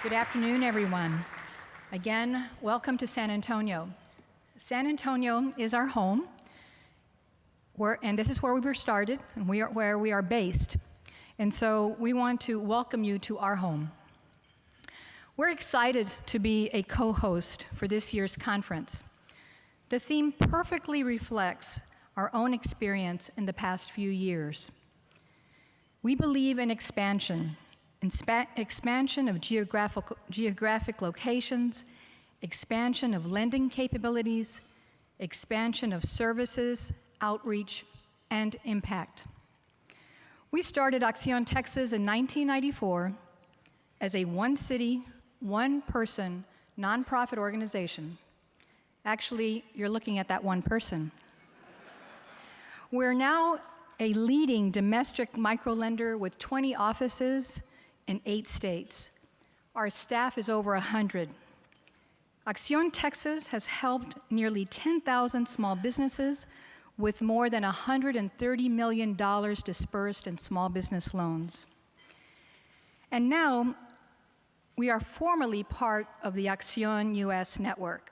Good afternoon, everyone. Again, welcome to San Antonio. San Antonio is our home, and this is where we were started, and where we are based. And so we want to welcome you to our home. We're excited to be a co-host for this year's conference. The theme perfectly reflects our own experience in the past few years. We believe in expansion of geographic locations, expansion of lending capabilities, expansion of services, outreach, and impact. We started Acción Texas in 1994 as a one-city, one-person nonprofit organization. Actually, you're looking at that one person. We're now a leading domestic microlender with 20 offices in 8 states. Our staff is over 100. Acción Texas has helped nearly 10,000 small businesses with more than $130 million dispersed in small business loans. And now, we are formally part of the Acción US network.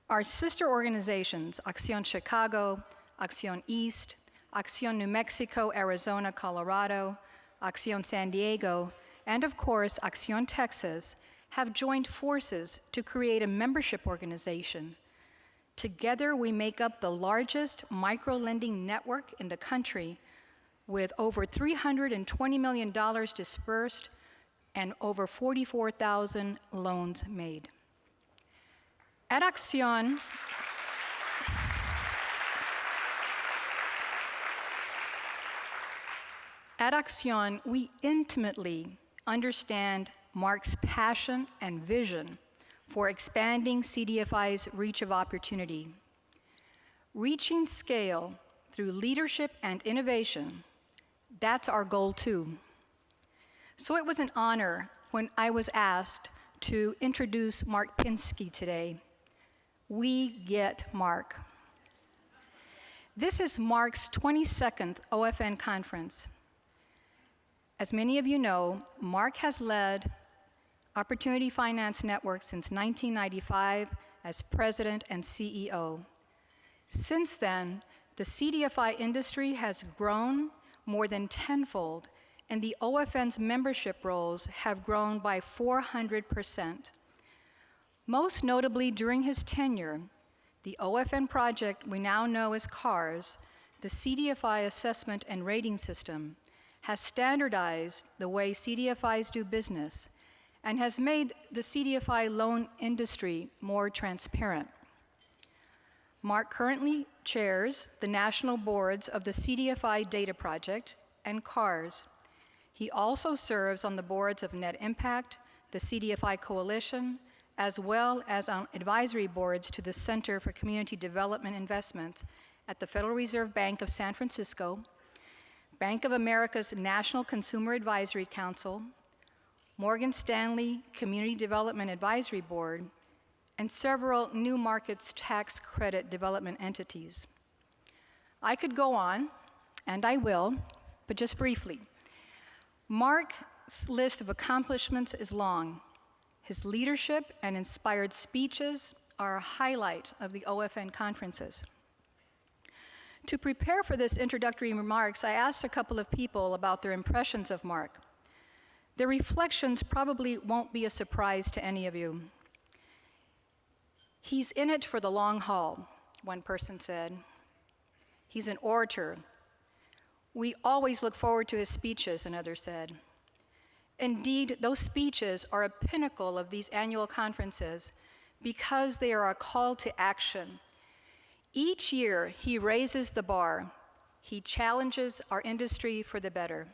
Our sister organizations, Acción Chicago, Acción East, Acción New Mexico, Arizona, Colorado, Acción San Diego, and of course, Acción Texas, have joined forces to create a membership organization. Together, we make up the largest micro-lending network in the country with over $320 million dispersed and over 44,000 loans made. At Acción, we intimately understand Mark's passion and vision for expanding CDFI's reach of opportunity. Reaching scale through leadership and innovation, that's our goal too. So it was an honor when I was asked to introduce Mark Pinsky today. We get Mark. This is Mark's 22nd OFN conference. As many of you know, Mark has led Opportunity Finance Network since 1995 as president and CEO. Since then, the CDFI industry has grown more than tenfold, and the OFN's membership rolls have grown by 400%. Most notably during his tenure, the OFN project we now know as CARS, the CDFI assessment and rating system, has standardized the way CDFIs do business and has made the CDFI loan industry more transparent. Mark currently chairs the national boards of the CDFI Data Project and CARS. He also serves on the boards of Net Impact, the CDFI Coalition, as well as on advisory boards to the Center for Community Development Investments at the Federal Reserve Bank of San Francisco, Bank of America's National Consumer Advisory Council, Morgan Stanley Community Development Advisory Board, and several new markets tax credit development entities. I could go on, and I will, but just briefly. Mark's list of accomplishments is long. His leadership and inspired speeches are a highlight of the OFN conferences. To prepare for this introductory remarks, I asked a couple of people about their impressions of Mark. Their reflections probably won't be a surprise to any of you. He's in it for the long haul, one person said. He's an orator. We always look forward to his speeches, another said. Indeed, those speeches are a pinnacle of these annual conferences because they are a call to action. Each year, he raises the bar. He challenges our industry for the better.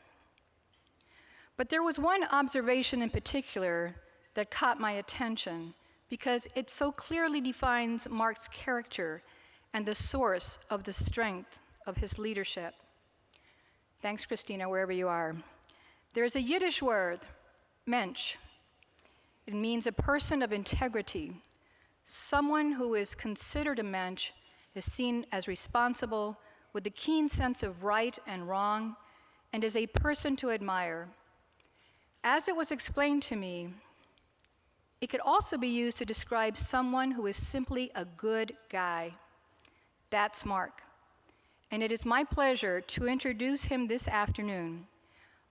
But there was one observation in particular that caught my attention because it so clearly defines Mark's character and the source of the strength of his leadership. Thanks, Christina, wherever you are. There's a Yiddish word, mensch. It means a person of integrity. Someone who is considered a mensch is seen as responsible with a keen sense of right and wrong and is a person to admire. As it was explained to me, It could also be used to describe someone who is simply a good guy. That's Mark. And it is my pleasure to introduce him this afternoon.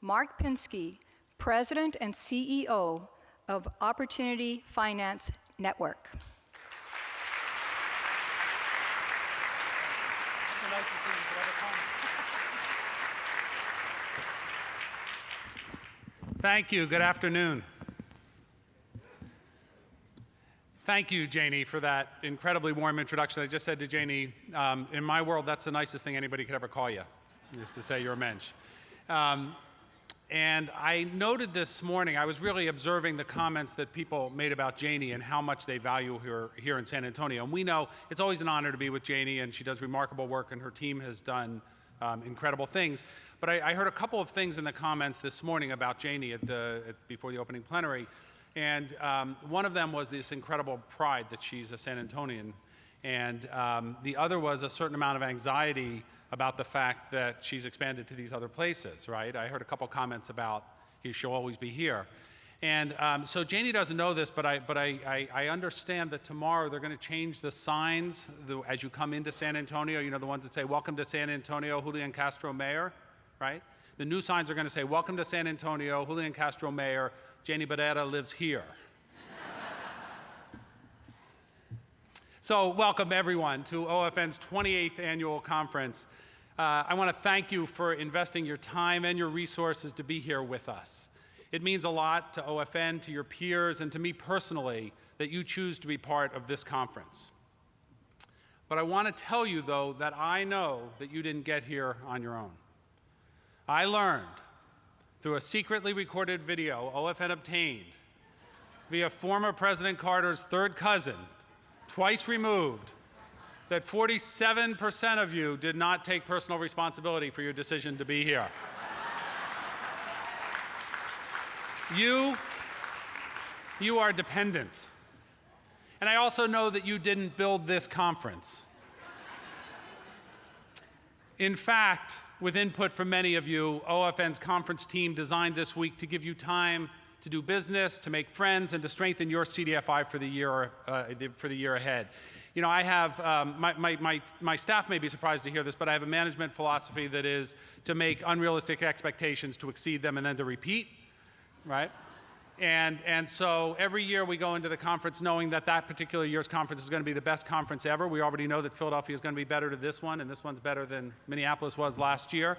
Mark Pinsky, President and CEO of Opportunity Finance Network. Thank you. Good afternoon. Thank you, Janie, for that incredibly warm introduction. I just said to Janie, in my world, that's the nicest thing anybody could ever call you, is to say you're a mensch. And I noted this morning, I was really observing the comments that people made about Janie and how much they value her here in San Antonio. And we know it's always an honor to be with Janie, and she does remarkable work, and her team has done incredible things. But I heard a couple of things in the comments this morning about Janie before the opening plenary. And one of them was this incredible pride that she's a San Antonian. And the other was a certain amount of anxiety about the fact that she's expanded to these other places, right? I heard a couple comments about she'll always be here. And so Janie doesn't know this, but I understand that tomorrow they're going to change the signs as you come into San Antonio, you know, the ones that say, "Welcome to San Antonio, Julian Castro Mayor," right? The new signs are going to say, "Welcome to San Antonio, Julian Castro Mayor, Janie Barrera lives here." So welcome everyone to OFN's 28th annual conference. I want to thank you for investing your time and your resources to be here with us. It means a lot to OFN, to your peers, and to me personally that you choose to be part of this conference. But I want to tell you, though, that I know that you didn't get here on your own. I learned through a secretly recorded video OFN obtained via former President Carter's third cousin, twice removed, that 47% of you did not take personal responsibility for your decision to be here. You are dependents. And I also know that you didn't build this conference. In fact, with input from many of you, OFN's conference team designed this week to give you time to do business, to make friends, and to strengthen your CDFI for the year ahead. You know, I have, my staff may be surprised to hear this, but I have a management philosophy that is to make unrealistic expectations, to exceed them, and then to repeat, right? And so every year we go into the conference knowing that that particular year's conference is going to be the best conference ever. We already know that Philadelphia is going to be better to this one, and this one's better than Minneapolis was last year.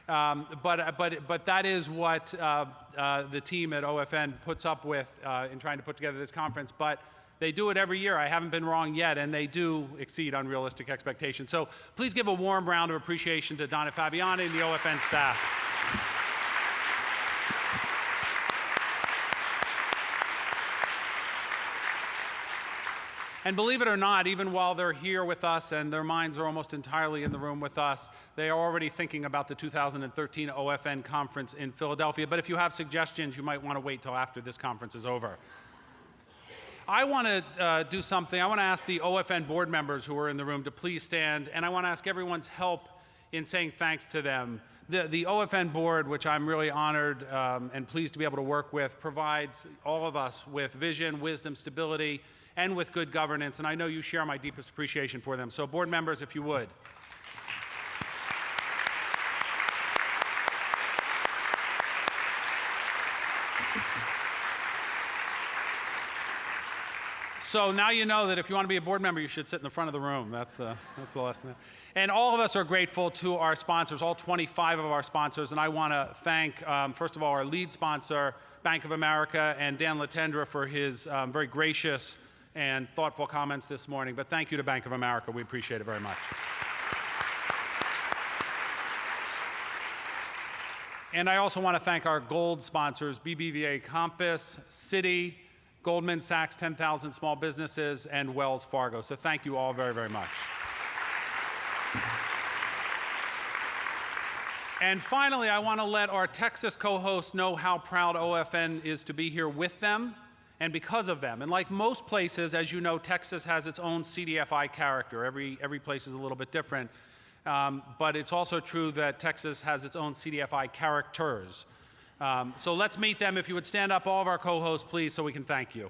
But that is what the team at OFN puts up with in trying to put together this conference. But they do it every year. I haven't been wrong yet, and they do exceed unrealistic expectations. So please give a warm round of appreciation to Donna Fabiani and the OFN staff. And believe it or not, even while they're here with us and their minds are almost entirely in the room with us, they are already thinking about the 2013 OFN conference in Philadelphia. But if you have suggestions, you might want to wait till after this conference is over. I want to do something. I want to ask the OFN board members who are in the room to please stand, and I want to ask everyone's help in saying thanks to them. The OFN board, which I'm really honored and pleased to be able to work with, provides all of us with vision, wisdom, stability, and with good governance, and I know you share my deepest appreciation for them. So board members, if you would. So now you know that if you want to be a board member, you should sit in the front of the room. That's the lesson. And all of us are grateful to our sponsors, all 25 of our sponsors, and I want to thank, first of all, our lead sponsor, Bank of America, and Dan Latendra for his very gracious and thoughtful comments this morning. But thank you to Bank of America. We appreciate it very much. And I also want to thank our gold sponsors, BBVA Compass, Citi, Goldman Sachs 10,000 Small Businesses, and Wells Fargo. So thank you all very, very much. And finally, I want to let our Texas co-hosts know how proud OFN is to be here with them and because of them. And like most places, as you know, Texas has its own CDFI character. Every place is a little bit different. But it's also true that Texas has its own CDFI characters. So let's meet them. If you would stand up, all of our co-hosts, please, so we can thank you.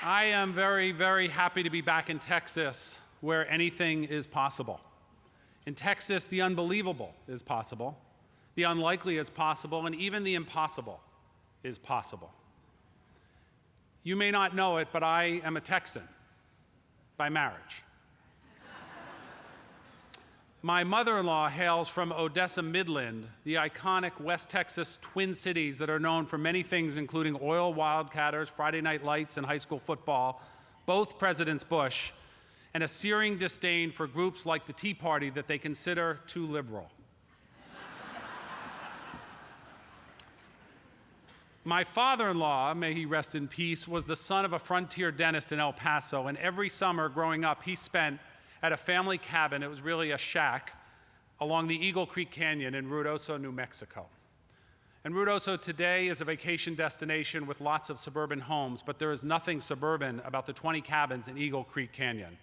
I am very, very happy to be back in Texas, where anything is possible. In Texas, the unbelievable is possible, the unlikely is possible, and even the impossible is possible. You may not know it, but I am a Texan by marriage. My mother-in-law hails from Odessa, Midland, the iconic West Texas Twin Cities that are known for many things, including oil wildcatters, Friday Night Lights, and high school football, both Presidents Bush, and a searing disdain for groups like the Tea Party that they consider too liberal. My father-in-law, may he rest in peace, was the son of a frontier dentist in El Paso, and every summer growing up, he spent at a family cabin, it was really a shack, along the Eagle Creek Canyon in Ruidoso, New Mexico. And Ruidoso today is a vacation destination with lots of suburban homes, but there is nothing suburban about the 20 cabins in Eagle Creek Canyon.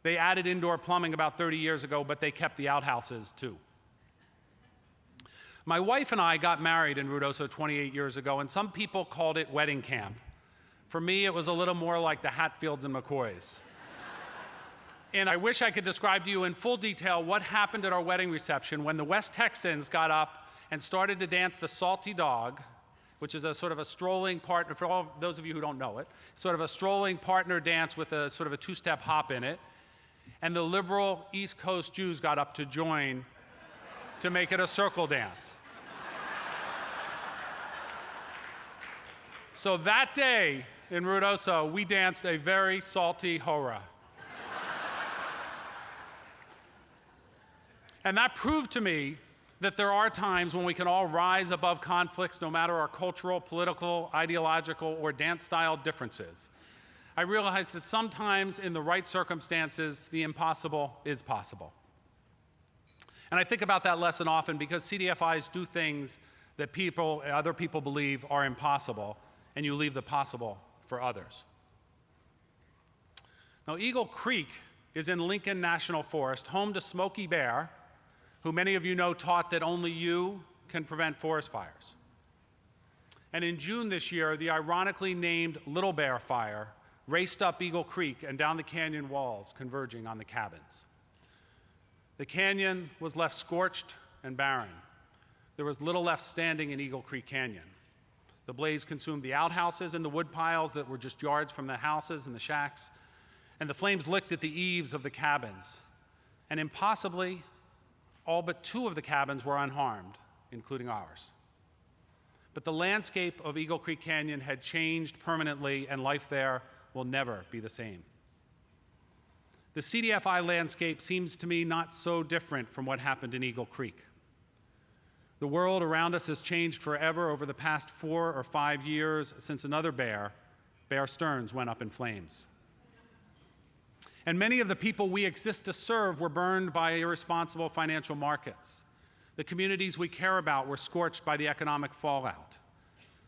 They added indoor plumbing about 30 years ago, but they kept the outhouses too. My wife and I got married in Ruidoso 28 years ago, and some people called it wedding camp. For me, it was a little more like the Hatfields and McCoys. And I wish I could describe to you in full detail what happened at our wedding reception when the West Texans got up and started to dance the Salty Dog, which is a sort of a strolling partner, for all those of you who don't know it, sort of a strolling partner dance with a sort of a two-step hop in it. And the liberal East Coast Jews got up to join to make it a circle dance. So that day in Ruidoso, we danced a very salty hora. And that proved to me that there are times when we can all rise above conflicts, no matter our cultural, political, ideological, or dance-style differences. I realized that sometimes in the right circumstances, the impossible is possible. And I think about that lesson often because CDFIs do things that other people believe are impossible, and you leave the possible for others. Now, Eagle Creek is in Lincoln National Forest, home to Smokey Bear, who many of you know taught that only you can prevent forest fires. And in June this year, the ironically named Little Bear Fire raced up Eagle Creek and down the canyon walls, converging on the cabins. The canyon was left scorched and barren. There was little left standing in Eagle Creek Canyon. The blaze consumed the outhouses and the wood piles that were just yards from the houses and the shacks, and the flames licked at the eaves of the cabins. And impossibly, all but 2 of the cabins were unharmed, including ours. But the landscape of Eagle Creek Canyon had changed permanently, and life there will never be the same. The CDFI landscape seems to me not so different from what happened in Eagle Creek. The world around us has changed forever over the past 4 or 5 years since another Bear Stearns, went up in flames. And many of the people we exist to serve were burned by irresponsible financial markets. The communities we care about were scorched by the economic fallout.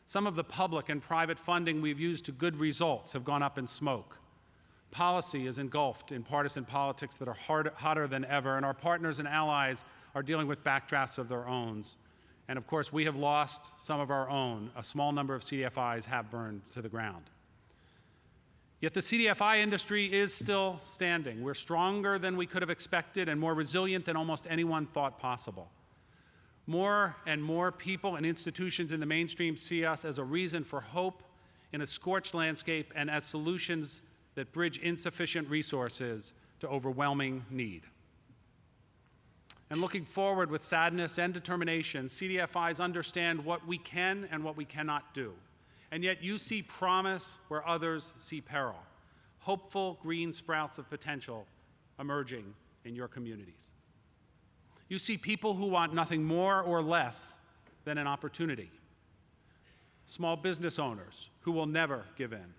Some of the public and private funding we've used to good results have gone up in smoke. Policy is engulfed in partisan politics that are hotter than ever, and our partners and allies are dealing with backdrafts of their own. And of course, we have lost some of our own. A small number of CDFIs have burned to the ground. Yet the CDFI industry is still standing. We're stronger than we could have expected and more resilient than almost anyone thought possible. More and more people and institutions in the mainstream see us as a reason for hope in a scorched landscape and as solutions that bridge insufficient resources to overwhelming need. And looking forward with sadness and determination, CDFIs understand what we can and what we cannot do. And yet you see promise where others see peril. Hopeful green sprouts of potential emerging in your communities. You see people who want nothing more or less than an opportunity. Small business owners who will never give in.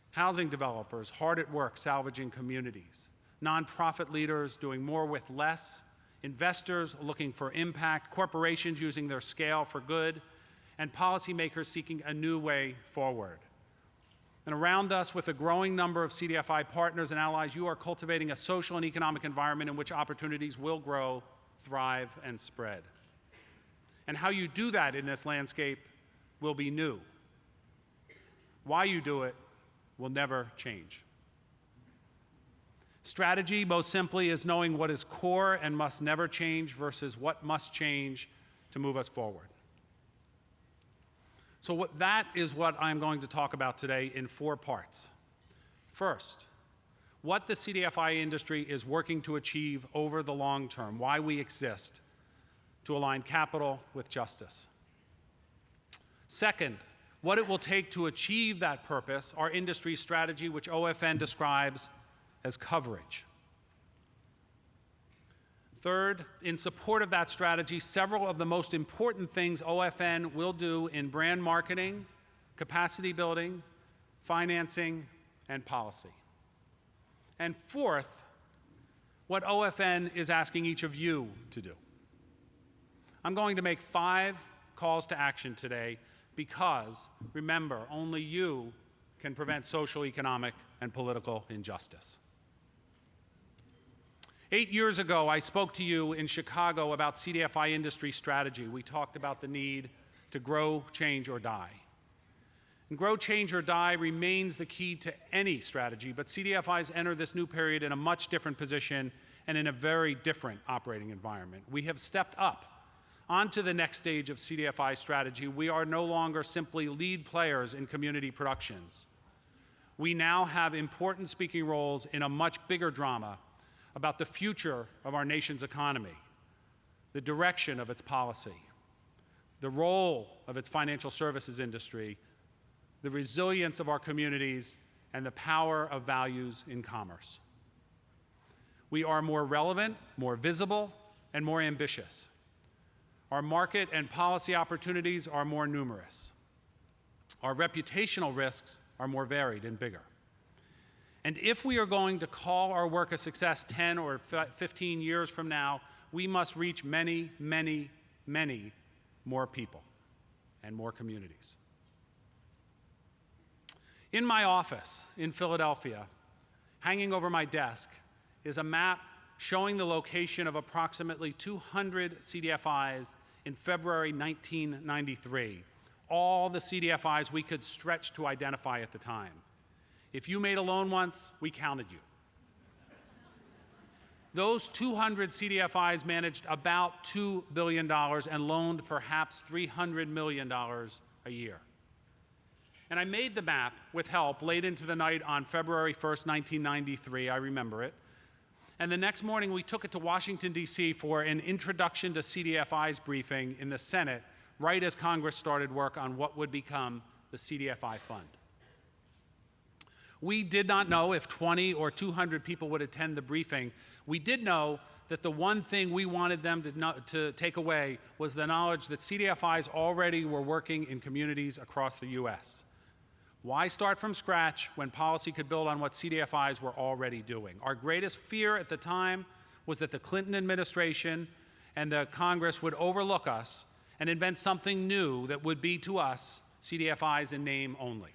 Housing developers hard at work salvaging communities. Nonprofit leaders doing more with less. Investors looking for impact. Corporations using their scale for good. And policymakers seeking a new way forward. And around us, with a growing number of CDFI partners and allies, you are cultivating a social and economic environment in which opportunities will grow, thrive, and spread. And how you do that in this landscape will be new. Why you do it will never change. Strategy, most simply, is knowing what is core and must never change versus what must change to move us forward. So that is what I'm going to talk about today in 4 parts. First, what the CDFI industry is working to achieve over the long term, why we exist, to align capital with justice. Second, what it will take to achieve that purpose, our industry strategy, which OFN describes as coverage. Third, in support of that strategy, several of the most important things OFN will do in brand marketing, capacity building, financing, and policy. And fourth, what OFN is asking each of you to do. I'm going to make 5 calls to action today because, remember, only you can prevent social, economic, and political injustice. 8 years ago, I spoke to you in Chicago about CDFI industry strategy. We talked about the need to grow, change, or die. And grow, change, or die remains the key to any strategy, but CDFIs enter this new period in a much different position and in a very different operating environment. We have stepped up onto the next stage of CDFI strategy. We are no longer simply lead players in community productions. We now have important speaking roles in a much bigger drama about the future of our nation's economy, the direction of its policy, the role of its financial services industry, the resilience of our communities, and the power of values in commerce. We are more relevant, more visible, and more ambitious. Our market and policy opportunities are more numerous. Our reputational risks are more varied and bigger. And if we are going to call our work a success 10 or 15 years from now, we must reach many, many, many more people and more communities. In my office in Philadelphia, hanging over my desk, is a map showing the location of approximately 200 CDFIs in February 1993, all the CDFIs we could stretch to identify at the time. If you made a loan once, we counted you. Those 200 CDFIs managed about $2 billion and loaned perhaps $300 million a year. And I made the map with help late into the night on February 1st, 1993, I remember it. And the next morning, we took it to Washington, D.C. for an Introduction to CDFIs briefing in the Senate, right as Congress started work on what would become the CDFI Fund. We did not know if 20 or 200 people would attend the briefing. We did know that the one thing we wanted them to take away was the knowledge that CDFIs already were working in communities across the U.S. Why start from scratch when policy could build on what CDFIs were already doing? Our greatest fear at the time was that the Clinton administration and the Congress would overlook us and invent something new that would be to us CDFIs in name only.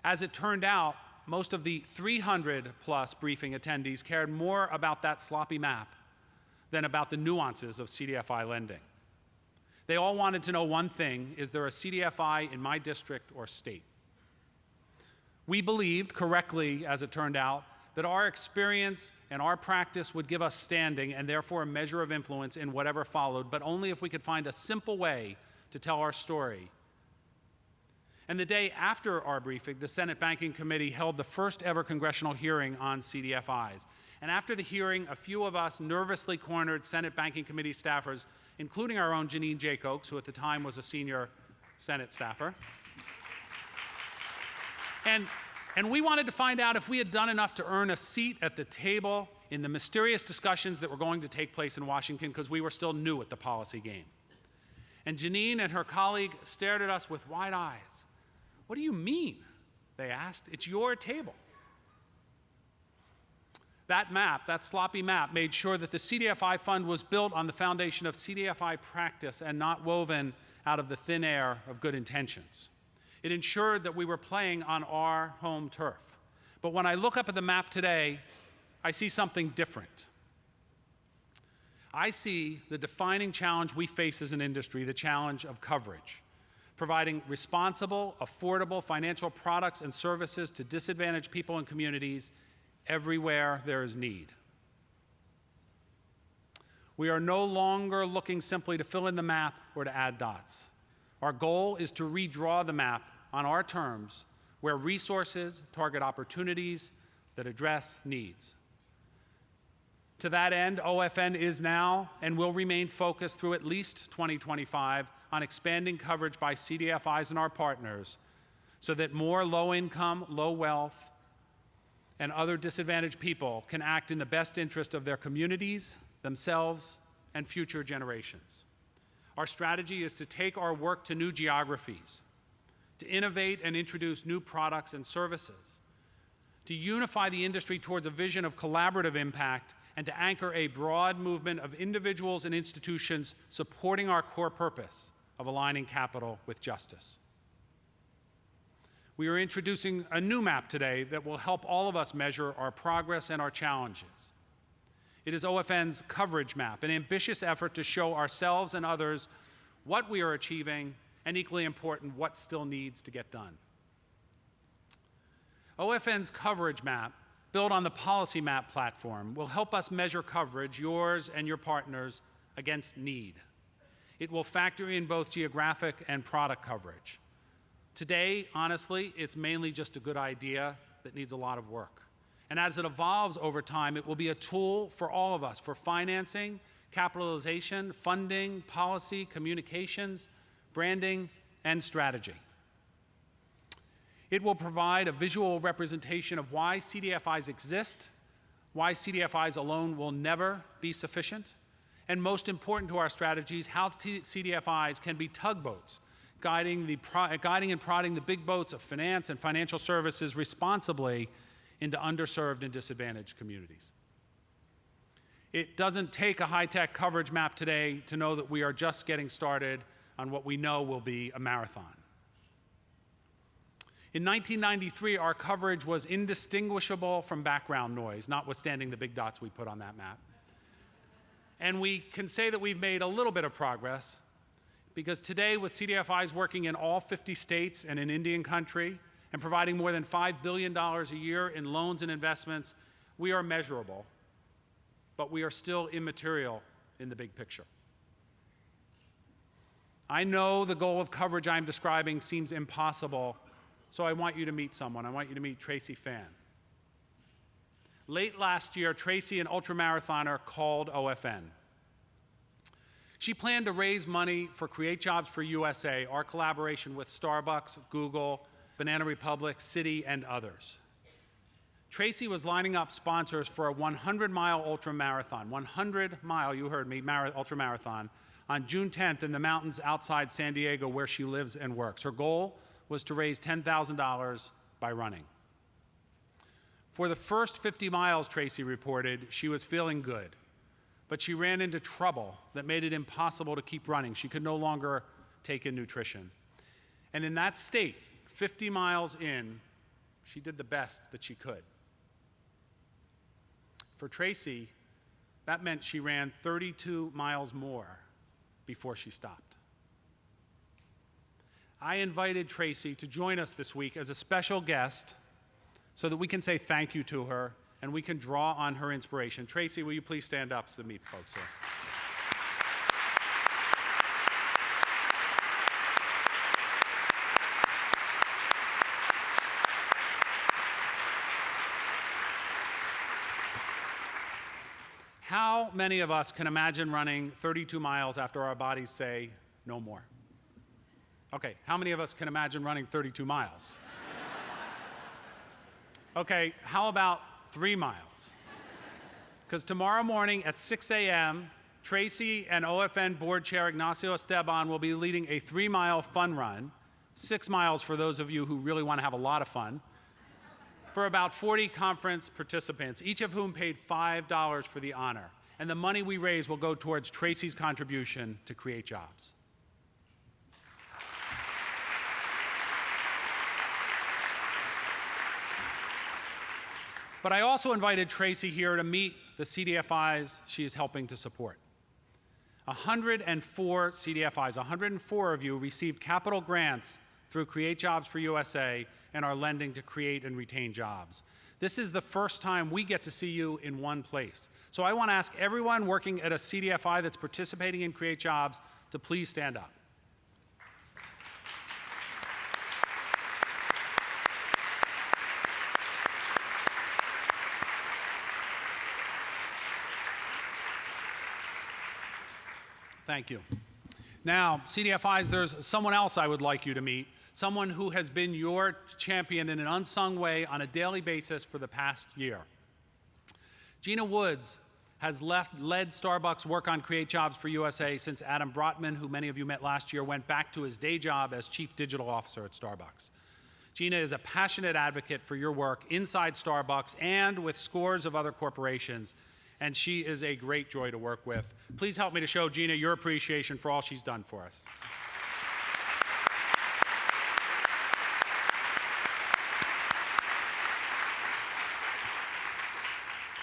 As it turned out, most of the 300-plus briefing attendees cared more about that sloppy map than about the nuances of CDFI lending. They all wanted to know one thing: is there a CDFI in my district or state? We believed, correctly as it turned out, that our experience and our practice would give us standing and therefore a measure of influence in whatever followed, but only if we could find a simple way to tell our story. And the day after our briefing, the Senate Banking Committee held the first ever congressional hearing on CDFIs. And after the hearing, a few of us nervously cornered Senate Banking Committee staffers, including our own Janine Jacobs, who at the time was a senior Senate staffer. And we wanted to find out if we had done enough to earn a seat at the table in the mysterious discussions that were going to take place in Washington, because we were still new at the policy game. And Janine and her colleague stared at us with wide eyes. "What do you mean?" they asked. "It's your table." That map, that sloppy map, made sure that the CDFI fund was built on the foundation of CDFI practice and not woven out of the thin air of good intentions. It ensured that we were playing on our home turf. But when I look up at the map today, I see something different. I see the defining challenge we face as an industry, the challenge of coverage. providing responsible, affordable financial products and services to disadvantaged people and communities everywhere there is need. We are no longer looking simply to fill in the map or to add dots. Our goal is to redraw the map on our terms, where resources target opportunities that address needs. To that end, OFN is now and will remain focused through at least 2025 on expanding coverage by CDFIs and our partners so that more low-income, low-wealth, and other disadvantaged people can act in the best interest of their communities, themselves, and future generations. Our strategy is to take our work to new geographies, to innovate and introduce new products and services, to unify the industry towards a vision of collaborative impact, and to anchor a broad movement of individuals and institutions supporting our core purpose of aligning capital with justice. We are introducing a new map today that will help all of us measure our progress and our challenges. It is OFN's coverage map, an ambitious effort to show ourselves and others what we are achieving, and equally important, what still needs to get done. OFN's coverage map, built on the Policy Map platform, will help us measure coverage, yours and your partners, against need. It will factor in both geographic and product coverage. Today, honestly, it's mainly just a good idea that needs a lot of work. And as it evolves over time, it will be a tool for all of us for financing, capitalization, funding, policy, communications, branding, and strategy. It will provide a visual representation of why CDFIs exist, why CDFIs alone will never be sufficient, and most important to our strategies, how CDFIs can be tugboats, guiding and prodding the big boats of finance and financial services responsibly into underserved and disadvantaged communities. It doesn't take a high-tech coverage map today to know that we are just getting started on what we know will be a marathon. In 1993, our coverage was indistinguishable from background noise, notwithstanding the big dots we put on that map. And we can say that we've made a little bit of progress, because today, with CDFIs working in all 50 states and in Indian country, and providing more than $5 billion a year in loans and investments, we are measurable, but we are still immaterial in the big picture. I know the goal of coverage I'm describing seems impossible, so I want you to meet someone. I want you to meet Tracy Fan. Late last year, Tracy, an ultramarathoner, called OFN. She planned to raise money for Create Jobs for USA, our collaboration with Starbucks, Google, Banana Republic, Citi, and others. Tracy was lining up sponsors for a 100-mile ultramarathon, 100-mile, you heard me, ultramarathon, on June 10th in the mountains outside San Diego, where she lives and works. Her goal was to raise $10,000 by running. For the first 50 miles, Tracy reported, she was feeling good, but she ran into trouble that made it impossible to keep running. She could no longer take in nutrition. And in that state, 50 miles in, she did the best that she could. For Tracy, that meant she ran 32 miles more before she stopped. I invited Tracy to join us this week as a special guest so that we can say thank you to her and we can draw on her inspiration. Tracy, will you please stand up to meet folks here? How many of us can imagine running 32 miles after our bodies say no more? Okay, how many of us can imagine running 32 miles? Okay, how about 3 miles? Because tomorrow morning at 6 a.m., Tracy and OFN board chair Ignacio Esteban will be leading a 3-mile fun run, 6 miles for those of you who really want to have a lot of fun, for about 40 conference participants, each of whom paid $5 for the honor. And the money we raise will go towards Tracy's contribution to Create Jobs. But I also invited Tracy here to meet the CDFIs she is helping to support. 104 CDFIs, 104 of you received capital grants through Create Jobs for USA and are lending to create and retain jobs. This is the first time we get to see you in one place. So I want to ask everyone working at a CDFI that's participating in Create Jobs to please stand up. Thank you. Now, CDFIs, there's someone else I would like you to meet, someone who has been your champion in an unsung way on a daily basis for the past year. Gina Woods has led Starbucks' work on Create Jobs for USA since Adam Brotman, who many of you met last year, went back to his day job as Chief Digital Officer at Starbucks. Gina is a passionate advocate for your work inside Starbucks and with scores of other corporations, and she is a great joy to work with. Please help me to show Gina your appreciation for all she's done for us.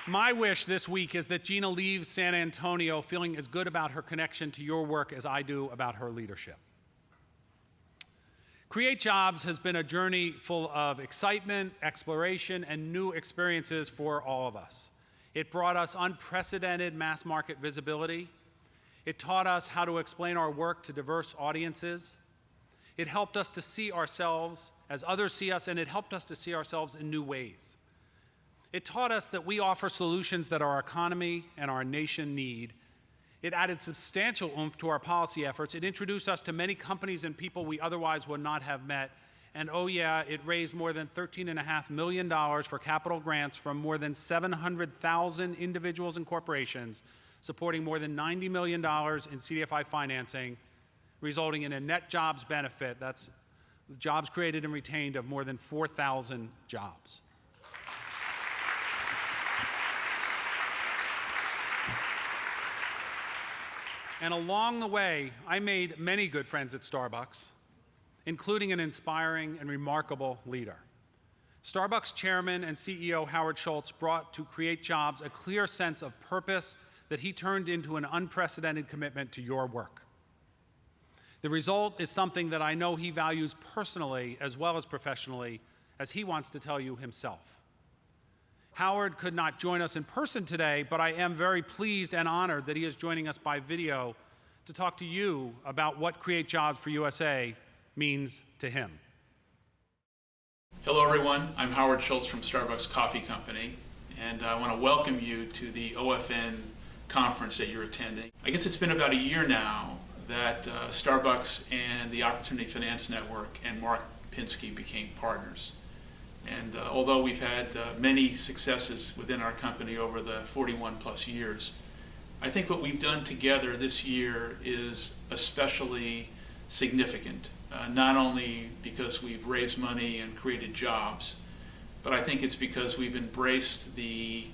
My wish this week is that Gina leaves San Antonio feeling as good about her connection to your work as I do about her leadership. Create Jobs has been a journey full of excitement, exploration, and new experiences for all of us. It brought us unprecedented mass market visibility. It taught us how to explain our work to diverse audiences. It helped us to see ourselves as others see us, and it helped us to see ourselves in new ways. It taught us that we offer solutions that our economy and our nation need. It added substantial oomph to our policy efforts. It introduced us to many companies and people we otherwise would not have met. And oh yeah, it raised more than $13.5 million for capital grants from more than 700,000 individuals and corporations, supporting more than $90 million in CDFI financing, resulting in a net jobs benefit, that's jobs created and retained, of more than 4,000 jobs. And along the way, I made many good friends at Starbucks, including an inspiring and remarkable leader. Starbucks chairman and CEO Howard Schultz brought to Create Jobs a clear sense of purpose that he turned into an unprecedented commitment to your work. The result is something that I know he values personally as well as professionally, as he wants to tell you himself. Howard could not join us in person today, but I am very pleased and honored that he is joining us by video to talk to you about what Create Jobs for USA means to him. Hello everyone, I'm Howard Schultz from Starbucks Coffee Company, and I want to welcome you to the OFN conference that you're attending. I guess it's been about a year now that Starbucks and the Opportunity Finance Network and Mark Pinsky became partners. And although we've had many successes within our company over the 41 plus years, I think what we've done together this year is especially significant, not only because we've raised money and created jobs, but I think it's because we've embraced the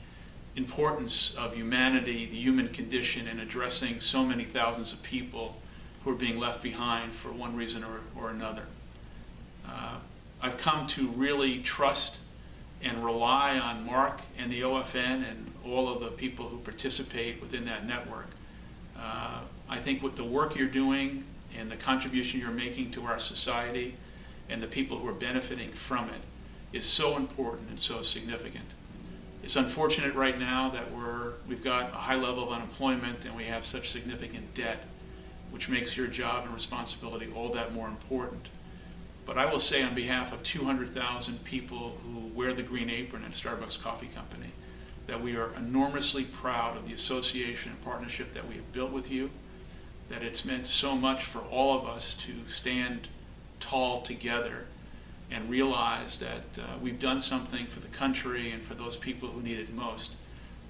importance of humanity, the human condition, in addressing so many thousands of people who are being left behind for one reason or another. I've come to really trust and rely on Mark and the OFN and all of the people who participate within that network. I think with the work you're doing and the contribution you're making to our society and the people who are benefiting from it is so important and so significant. It's unfortunate right now that we've got a high level of unemployment and we have such significant debt, which makes your job and responsibility all that more important. But I will say on behalf of 200,000 people who wear the green apron at Starbucks Coffee Company that we are enormously proud of the association and partnership that we have built with you, that it's meant so much for all of us to stand tall together and realize that we've done something for the country and for those people who need it most.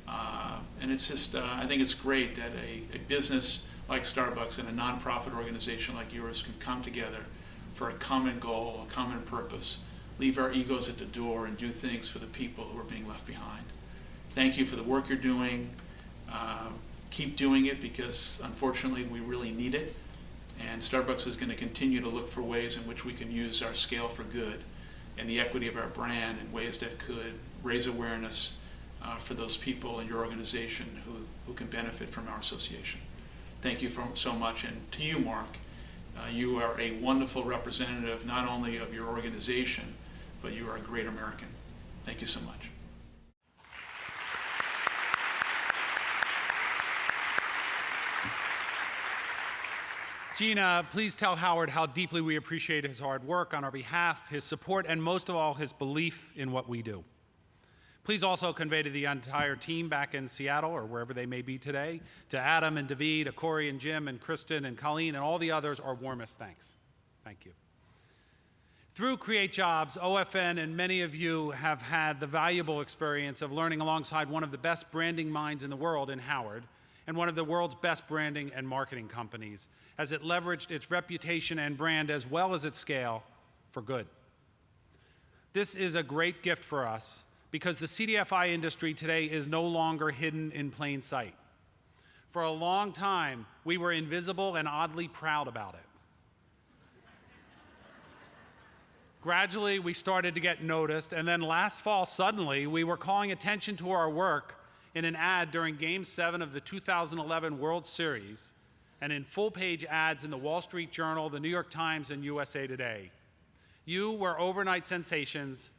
And it's just, I think it's great that a business like Starbucks and a nonprofit organization like yours can come together for a common goal, a common purpose, leave our egos at the door and do things for the people who are being left behind. Thank you for the work you're doing. Keep doing it because unfortunately we really need it. And Starbucks is going to continue to look for ways in which we can use our scale for good and the equity of our brand in ways that could raise awareness for those people in your organization who can benefit from our association. thank you so much. And to you, Mark, you are a wonderful representative not only of your organization, but you are a great American. Thank you so much. Gina, please tell Howard how deeply we appreciate his hard work on our behalf, his support, and most of all, his belief in what we do. Please also convey to the entire team back in Seattle or wherever they may be today, to Adam and David, to Corey and Jim and Kristen and Colleen and all the others, our warmest thanks. Thank you. Through Create Jobs, OFN and many of you have had the valuable experience of learning alongside one of the best branding minds in the world in Howard, and one of the world's best branding and marketing companies, as it leveraged its reputation and brand as well as its scale for good. This is a great gift for us because the CDFI industry today is no longer hidden in plain sight. For a long time, we were invisible and oddly proud about it. Gradually, we started to get noticed, and then last fall, suddenly, we were calling attention to our work in an ad during Game 7 of the 2011 World Series, and in full-page ads in the Wall Street Journal, the New York Times, and USA Today. You were overnight sensations,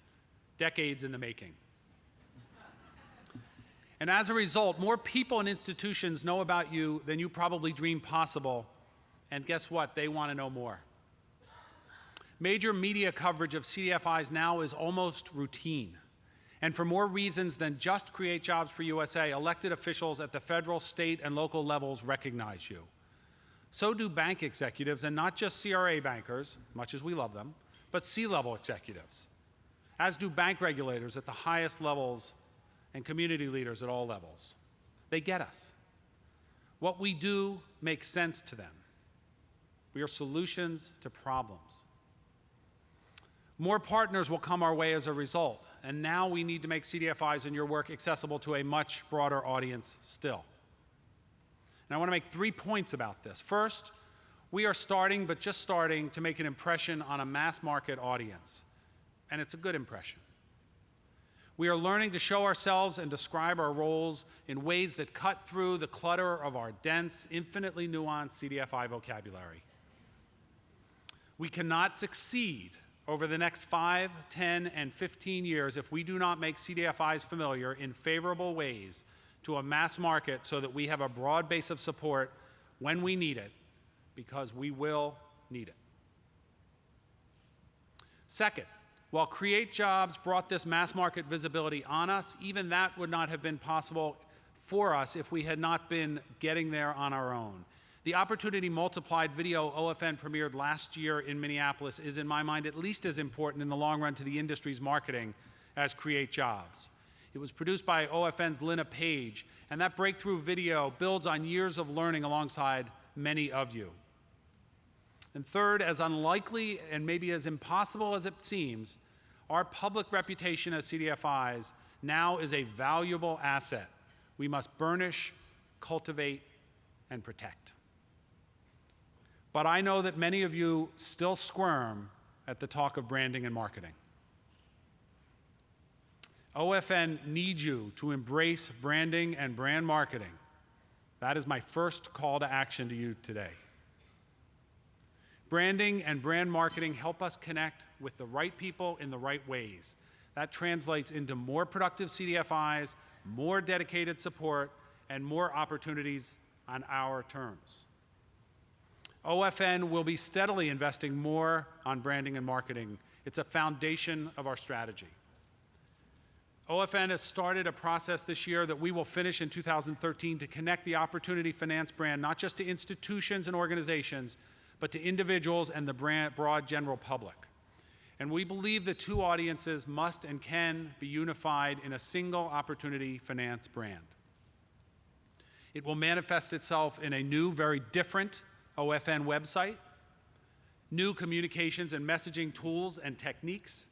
decades in the making. And as a result, more people and institutions know about you than you probably dreamed possible, and guess what? They want to know more. Major media coverage of CDFIs now is almost routine. And for more reasons than just Create Jobs for USA, elected officials at the federal, state, and local levels recognize you. So do bank executives, and not just CRA bankers, much as we love them, but C-level executives, as do bank regulators at the highest levels and community leaders at all levels. They get us. What we do makes sense to them. We are solutions to problems. More partners will come our way as a result, and now we need to make CDFIs and your work accessible to a much broader audience still. And I want to make 3 points about this. First, we are starting, but just starting, to make an impression on a mass market audience, and it's a good impression. We are learning to show ourselves and describe our roles in ways that cut through the clutter of our dense, infinitely nuanced CDFI vocabulary. We cannot succeed over the next 5, 10, and 15 years if we do not make CDFIs familiar in favorable ways to a mass market so that we have a broad base of support when we need it, because we will need it. Second, while Create Jobs brought this mass market visibility on us, even that would not have been possible for us if we had not been getting there on our own. The opportunity multiplied video OFN premiered last year in Minneapolis is, in my mind, at least as important in the long run to the industry's marketing as Create Jobs. It was produced by OFN's Lena Page, and that breakthrough video builds on years of learning alongside many of you. And third, as unlikely and maybe as impossible as it seems, our public reputation as CDFIs now is a valuable asset we must burnish, cultivate, and protect. But I know that many of you still squirm at the talk of branding and marketing. OFN needs you to embrace branding and brand marketing. That is my first call to action to you today. Branding and brand marketing help us connect with the right people in the right ways. That translates into more productive CDFIs, more dedicated support, and more opportunities on our terms. OFN will be steadily investing more on branding and marketing. It's a foundation of our strategy. OFN has started a process this year that we will finish in 2013 to connect the Opportunity Finance brand not just to institutions and organizations, but to individuals and the broad general public. And we believe the two audiences must and can be unified in a single Opportunity Finance brand. It will manifest itself in a new, very different OFN website, new communications and messaging tools and techniques,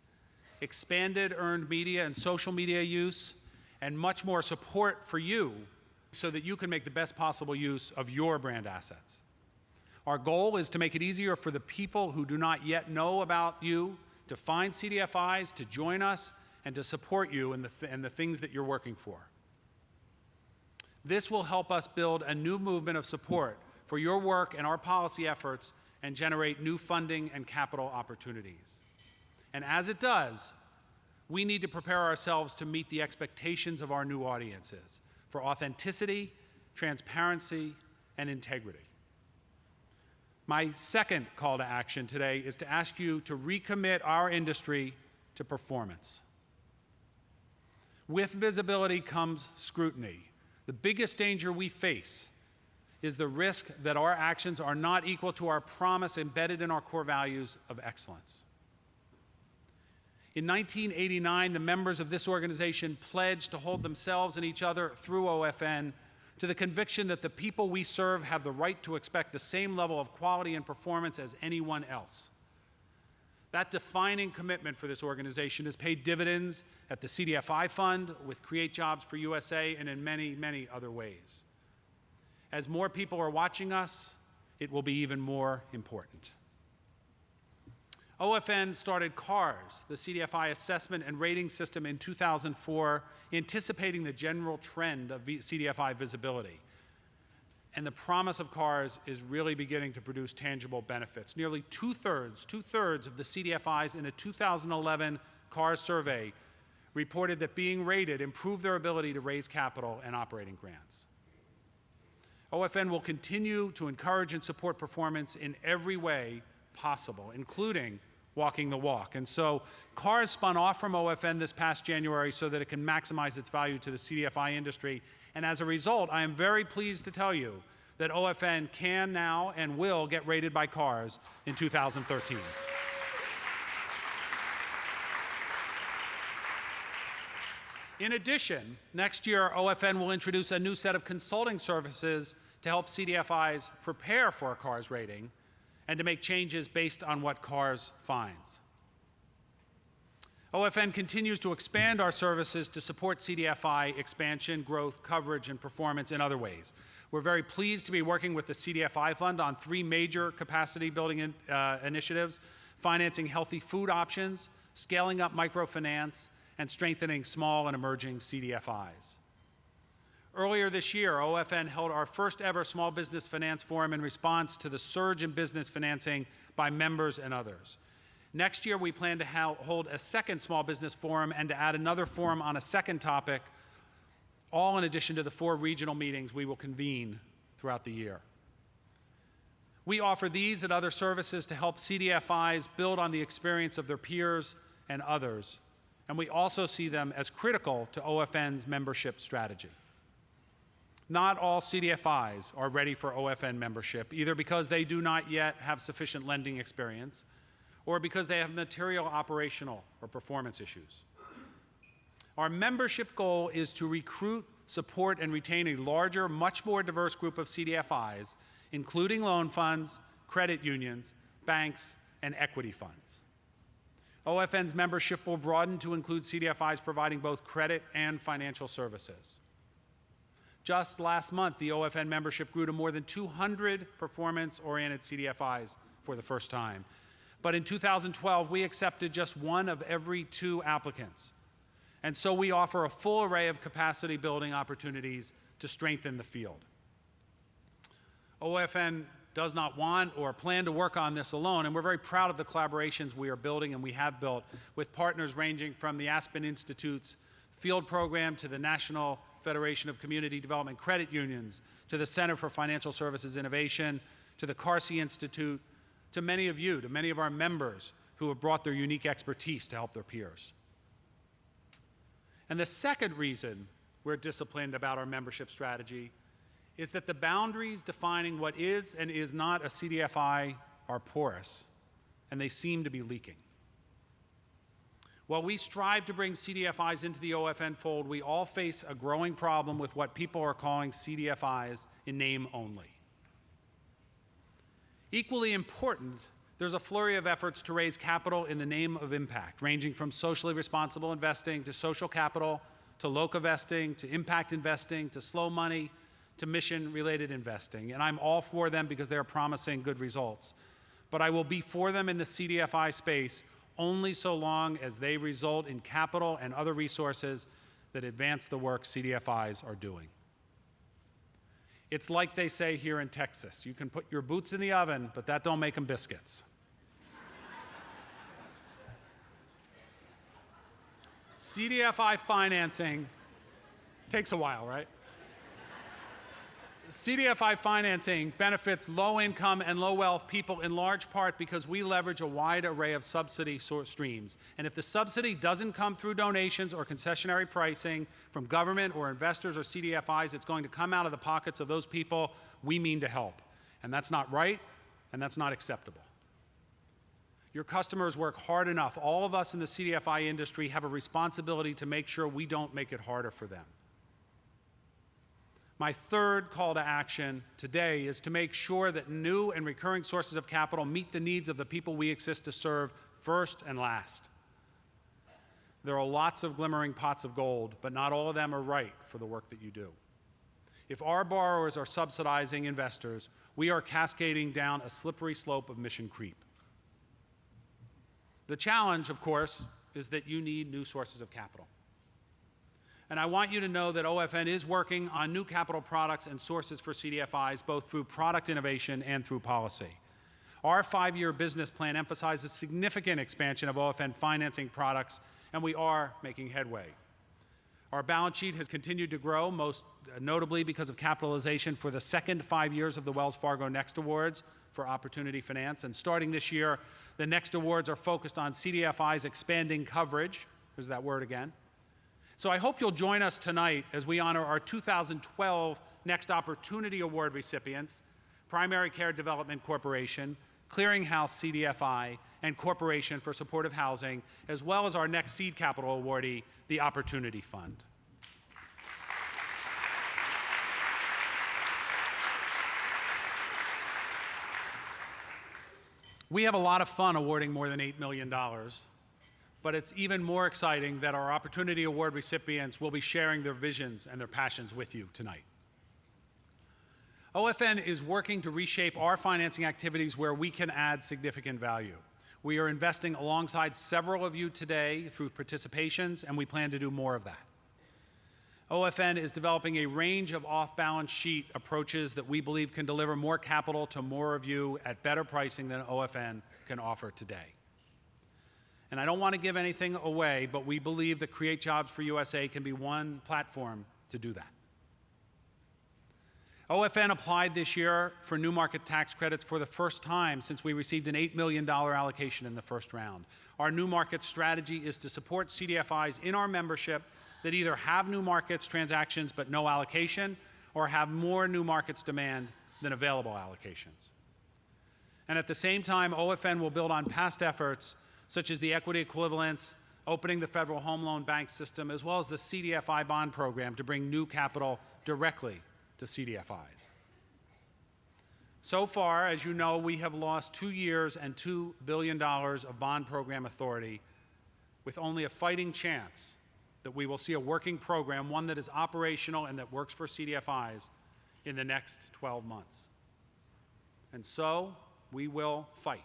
expanded earned media and social media use, and much more support for you so that you can make the best possible use of your brand assets. Our goal is to make it easier for the people who do not yet know about you to find CDFIs, to join us, and to support you in the things that you're working for. This will help us build a new movement of support for your work and our policy efforts and generate new funding and capital opportunities. And as it does, we need to prepare ourselves to meet the expectations of our new audiences for authenticity, transparency, and integrity. My second call to action today is to ask you to recommit our industry to performance. With visibility comes scrutiny. The biggest danger we face is the risk that our actions are not equal to our promise embedded in our core values of excellence. In 1989, the members of this organization pledged to hold themselves and each other through OFN to the conviction that the people we serve have the right to expect the same level of quality and performance as anyone else. That defining commitment for this organization has paid dividends at the CDFI Fund, with Create Jobs for USA, and in many, many other ways. As more people are watching us, it will be even more important. OFN started CARS, the CDFI assessment and rating system, in 2004, anticipating the general trend of CDFI visibility. And the promise of CARS is really beginning to produce tangible benefits. Nearly two-thirds of the CDFIs in a 2011 CARS survey reported that being rated improved their ability to raise capital and operating grants. OFN will continue to encourage and support performance in every way possible, including walking the walk. And so CARS spun off from OFN this past January so that it can maximize its value to the CDFI industry. And as a result, I am very pleased to tell you that OFN can now and will get rated by CARS in 2013. In addition, next year, OFN will introduce a new set of consulting services to help CDFIs prepare for a CARS rating and to make changes based on what CARS finds. OFN continues to expand our services to support CDFI expansion, growth, coverage, and performance in other ways. We're very pleased to be working with the CDFI Fund on 3 major capacity building initiatives: financing healthy food options, scaling up microfinance, and strengthening small and emerging CDFIs. Earlier this year, OFN held our first ever Small Business Finance Forum in response to the surge in business financing by members and others. Next year, we plan to hold a second Small Business Forum and to add another forum on a second topic, all in addition to the 4 regional meetings we will convene throughout the year. We offer these and other services to help CDFIs build on the experience of their peers and others, and we also see them as critical to OFN's membership strategy. Not all CDFIs are ready for OFN membership, either because they do not yet have sufficient lending experience or because they have material operational or performance issues. Our membership goal is to recruit, support, and retain a larger, much more diverse group of CDFIs, including loan funds, credit unions, banks, and equity funds. OFN's membership will broaden to include CDFIs providing both credit and financial services. Just last month, the OFN membership grew to more than 200 performance-oriented CDFIs for the first time. But in 2012, we accepted just 1 of every 2 applicants. And so we offer a full array of capacity building opportunities to strengthen the field. OFN does not want or plan to work on this alone, and we're very proud of the collaborations we are building and we have built with partners ranging from the Aspen Institute's field program to the National Federation of Community Development Credit Unions, to the Center for Financial Services Innovation, to the Carsey Institute, to many of you, to many of our members who have brought their unique expertise to help their peers. And the second reason we're disciplined about our membership strategy is that the boundaries defining what is and is not a CDFI are porous, and they seem to be leaking. While we strive to bring CDFIs into the OFN fold, we all face a growing problem with what people are calling CDFIs in name only. Equally important, there's a flurry of efforts to raise capital in the name of impact, ranging from socially responsible investing to social capital, to LOCA vesting, to impact investing, to slow money, to mission-related investing. And I'm all for them because they are promising good results. But I will be for them in the CDFI space only so long as they result in capital and other resources that advance the work CDFIs are doing. It's like they say here in Texas. You can put your boots in the oven, but that don't make them biscuits. CDFI financing takes a while, right? CDFI financing benefits low-income and low-wealth people in large part because we leverage a wide array of subsidy streams. And if the subsidy doesn't come through donations or concessionary pricing from government or investors or CDFIs, it's going to come out of the pockets of those people we mean to help. And that's not right, and that's not acceptable. Your customers work hard enough. All of us in the CDFI industry have a responsibility to make sure we don't make it harder for them. My third call to action today is to make sure that new and recurring sources of capital meet the needs of the people we exist to serve first and last. There are lots of glimmering pots of gold, but not all of them are right for the work that you do. If our borrowers are subsidizing investors, we are cascading down a slippery slope of mission creep. The challenge, of course, is that you need new sources of capital. And I want you to know that OFN is working on new capital products and sources for CDFIs, both through product innovation and through policy. Our 5-year business plan emphasizes significant expansion of OFN financing products, and we are making headway. Our balance sheet has continued to grow, most notably because of capitalization for the second 5 years of the Wells Fargo Next Awards for Opportunity Finance. And starting this year, the Next Awards are focused on CDFIs expanding coverage. There's that word again. So I hope you'll join us tonight as we honor our 2012 Next Opportunity Award recipients, Primary Care Development Corporation, Clearinghouse CDFI, and Corporation for Supportive Housing, as well as our next seed capital awardee, the Opportunity Fund. We have a lot of fun awarding more than $8 million. But it's even more exciting that our Opportunity Award recipients will be sharing their visions and their passions with you tonight. OFN is working to reshape our financing activities where we can add significant value. We are investing alongside several of you today through participations, and we plan to do more of that. OFN is developing a range of off-balance sheet approaches that we believe can deliver more capital to more of you at better pricing than OFN can offer today. And I don't want to give anything away, but we believe that Create Jobs for USA can be one platform to do that. OFN applied this year for new market tax credits for the first time since we received an $8 million allocation in the first round. Our new market strategy is to support CDFIs in our membership that either have new markets transactions but no allocation, or have more new markets demand than available allocations. And at the same time, OFN will build on past efforts such as the equity equivalents, opening the Federal Home Loan Bank system, as well as the CDFI bond program to bring new capital directly to CDFIs. So far, as you know, we have lost 2 years and $2 billion of bond program authority, with only a fighting chance that we will see a working program, one that is operational and that works for CDFIs, in the next 12 months. And so, we will fight.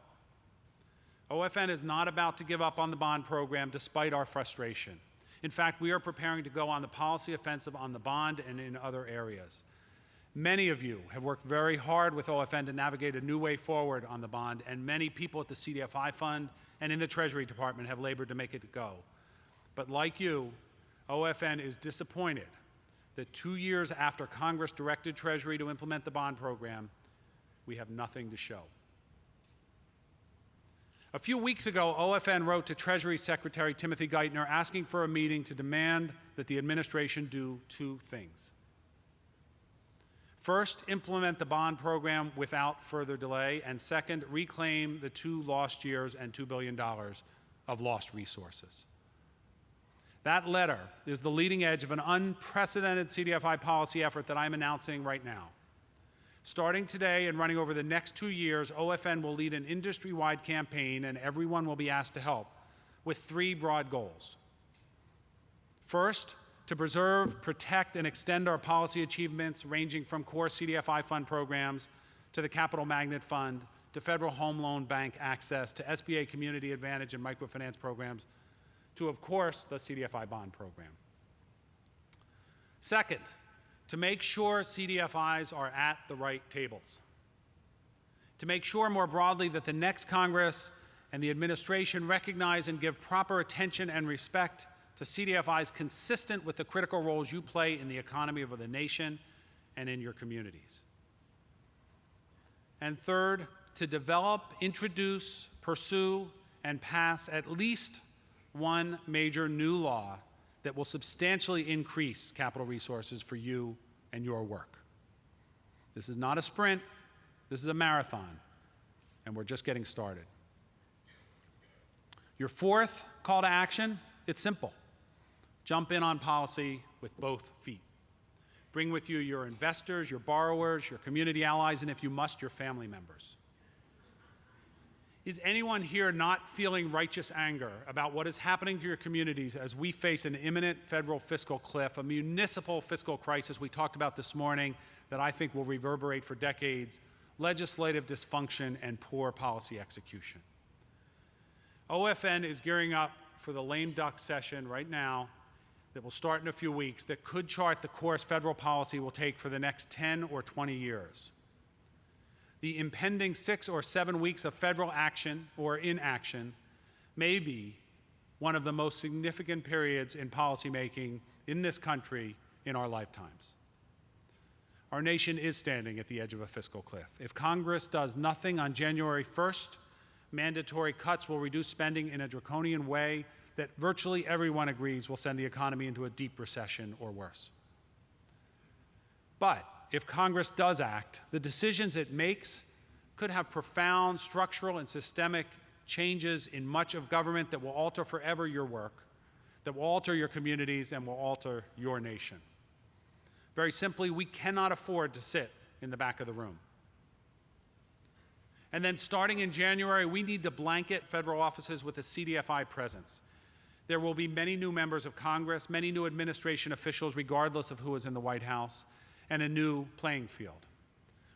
OFN is not about to give up on the bond program despite our frustration. In fact, we are preparing to go on the policy offensive on the bond and in other areas. Many of you have worked very hard with OFN to navigate a new way forward on the bond, and many people at the CDFI Fund and in the Treasury Department have labored to make it go. But like you, OFN is disappointed that 2 years after Congress directed Treasury to implement the bond program, we have nothing to show. A few weeks ago, OFN wrote to Treasury Secretary Timothy Geithner asking for a meeting to demand that the administration do 2 things. First, implement the bond program without further delay, and second, reclaim the 2 lost years and $2 billion of lost resources. That letter is the leading edge of an unprecedented CDFI policy effort that I'm announcing right now. Starting today and running over the next 2 years, OFN will lead an industry-wide campaign, and everyone will be asked to help, with 3 broad goals. First, to preserve, protect, and extend our policy achievements ranging from core CDFI fund programs to the Capital Magnet Fund, to Federal Home Loan Bank access, to SBA Community Advantage and microfinance programs, to, of course, the CDFI bond program. Second, to make sure CDFIs are at the right tables, to make sure more broadly that the next Congress and the administration recognize and give proper attention and respect to CDFIs consistent with the critical roles you play in the economy of the nation and in your communities. And third, to develop, introduce, pursue, and pass at least one major new law that will substantially increase capital resources for you and your work. This is not a sprint, this is a marathon, and we're just getting started. Your fourth call to action, it's simple. Jump in on policy with both feet. Bring with you your investors, your borrowers, your community allies, and if you must, your family members. Is anyone here not feeling righteous anger about what is happening to your communities as we face an imminent federal fiscal cliff, a municipal fiscal crisis we talked about this morning that I think will reverberate for decades, legislative dysfunction, and poor policy execution? OFN is gearing up for the lame duck session right now that will start in a few weeks that could chart the course federal policy will take for the next 10 or 20 years. The impending 6 or 7 weeks of federal action or inaction may be one of the most significant periods in policymaking in this country in our lifetimes. Our nation is standing at the edge of a fiscal cliff. If Congress does nothing on January 1st, mandatory cuts will reduce spending in a draconian way that virtually everyone agrees will send the economy into a deep recession or worse. But if Congress does act, the decisions it makes could have profound structural and systemic changes in much of government that will alter forever your work, that will alter your communities, and will alter your nation. Very simply, we cannot afford to sit in the back of the room. And then starting in January, we need to blanket federal offices with a CDFI presence. There will be many new members of Congress, many new administration officials, regardless of who is in the White House, and a new playing field.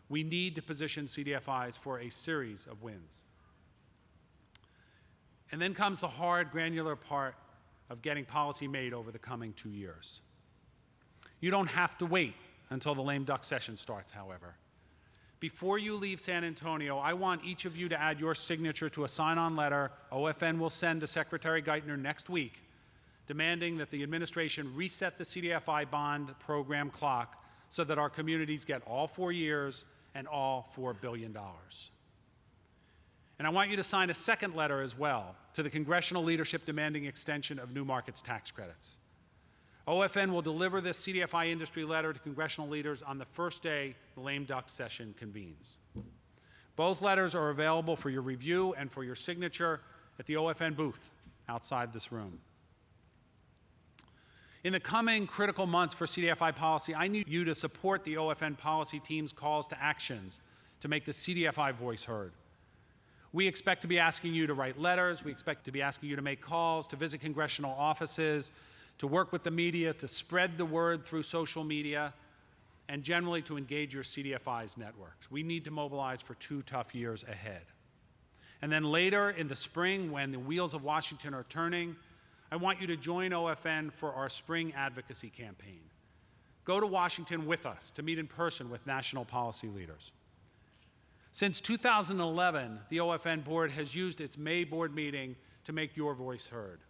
We need to position CDFIs for a series of wins. And then comes the hard, granular part of getting policy made over the coming 2 years. You don't have to wait until the lame duck session starts, however. Before you leave San Antonio, I want each of you to add your signature to a sign-on letter OFN will send to Secretary Geithner next week, demanding that the administration reset the CDFI bond program clock so that our communities get all 4 years and all $4 billion. And I want you to sign a second letter as well to the congressional leadership demanding extension of new markets tax credits. OFN will deliver this CDFI industry letter to congressional leaders on the first day the lame duck session convenes. Both letters are available for your review and for your signature at the OFN booth outside this room. In the coming critical months for CDFI policy, I need you to support the OFN policy team's calls to actions to make the CDFI voice heard. We expect to be asking you to write letters, we expect to be asking you to make calls, to visit congressional offices, to work with the media, to spread the word through social media, and generally to engage your CDFI's networks. We need to mobilize for 2 tough years ahead. And then later in the spring, when the wheels of Washington are turning, I want you to join OFN for our spring advocacy campaign. Go to Washington with us to meet in person with national policy leaders. Since 2011, the OFN board has used its May board meeting to make your voice heard.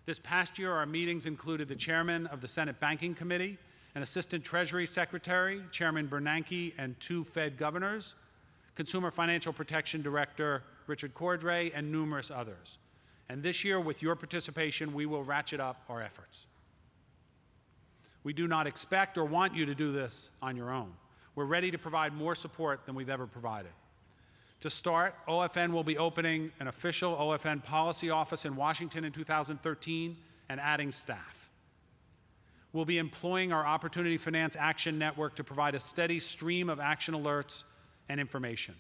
This past year, our meetings included the chairman of the Senate Banking Committee, an assistant Treasury Secretary, Chairman Bernanke, and 2 Fed governors, Consumer Financial Protection Director Richard Cordray, and numerous others. And this year, with your participation, we will ratchet up our efforts. We do not expect or want you to do this on your own. We're ready to provide more support than we've ever provided. To start, OFN will be opening an official OFN policy office in Washington in 2013 and adding staff. We'll be employing our Opportunity Finance Action Network to provide a steady stream of action alerts and information.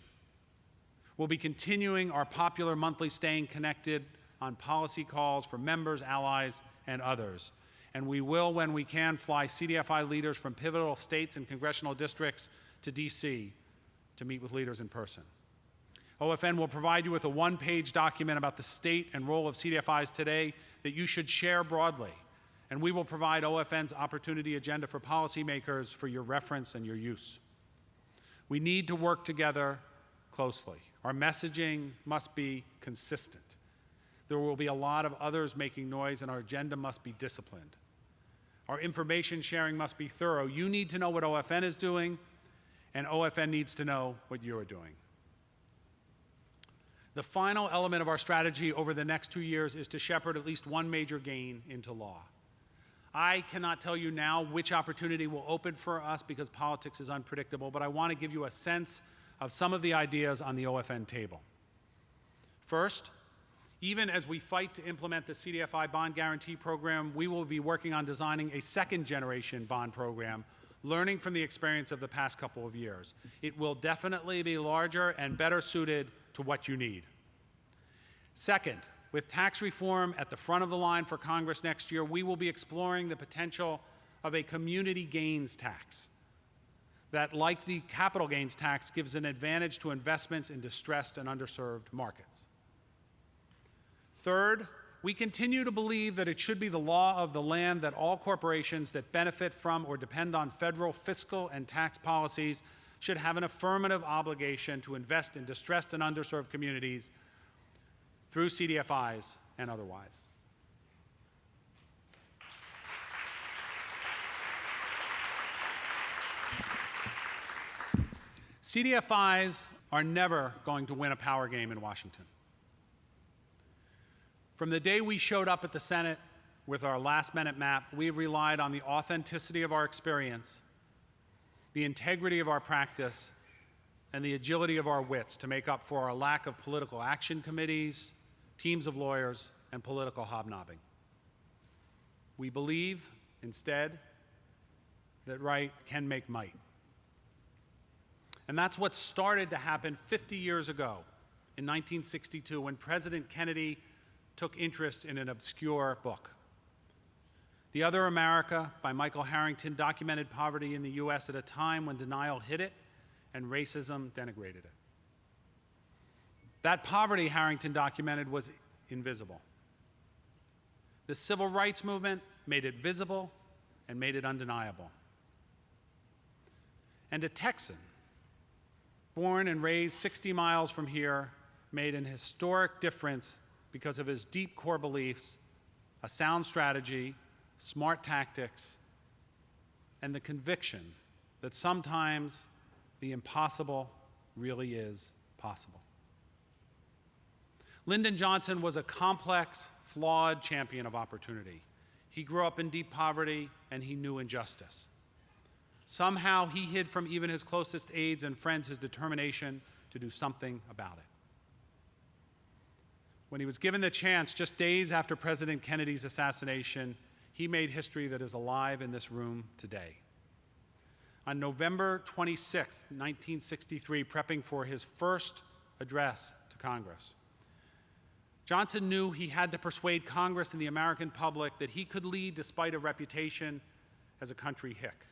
We'll be continuing our popular monthly Staying Connected on policy calls for members, allies, and others. And we will, when we can, fly CDFI leaders from pivotal states and congressional districts to DC to meet with leaders in person. OFN will provide you with a 1-page document about the state and role of CDFIs today that you should share broadly and we will provide OFN's opportunity agenda for policymakers for your reference and your use. We need to work together closely. Our messaging must be consistent. There will be a lot of others making noise, and our agenda must be disciplined. Our information sharing must be thorough. You need to know what OFN is doing, and OFN needs to know what you are doing. The final element of our strategy over the next 2 years is to shepherd at least one major gain into law. I cannot tell you now which opportunity will open for us because politics is unpredictable, but I want to give you a sense of some of the ideas on the OFN table. First, even as we fight to implement the CDFI bond guarantee program, we will be working on designing a second-generation bond program, learning from the experience of the past couple of years. It will definitely be larger and better suited to what you need. Second, with tax reform at the front of the line for Congress next year, we will be exploring the potential of a community gains tax that, like the capital gains tax, gives an advantage to investments in distressed and underserved markets. Third, we continue to believe that it should be the law of the land that all corporations that benefit from or depend on federal fiscal and tax policies should have an affirmative obligation to invest in distressed and underserved communities through CDFIs and otherwise. CDFIs are never going to win a power game in Washington. From the day we showed up at the Senate with our last-minute map, we have relied on the authenticity of our experience, the integrity of our practice, and the agility of our wits to make up for our lack of political action committees, teams of lawyers, and political hobnobbing. We believe, instead, that right can make might. And that's what started to happen 50 years ago in 1962 when President Kennedy took interest in an obscure book. The Other America by Michael Harrington documented poverty in the US at a time when denial hid it and racism denigrated it. That poverty Harrington documented was invisible. The civil rights movement made it visible and made it undeniable. And a Texan, born and raised 60 miles from here, made an historic difference because of his deep core beliefs, a sound strategy, smart tactics, and the conviction that sometimes the impossible really is possible. Lyndon Johnson was a complex, flawed champion of opportunity. He grew up in deep poverty, and he knew injustice. Somehow, he hid from even his closest aides and friends his determination to do something about it. When he was given the chance just days after President Kennedy's assassination, he made history that is alive in this room today. On November 26, 1963, prepping for his first address to Congress, Johnson knew he had to persuade Congress and the American public that he could lead despite a reputation as a country hick.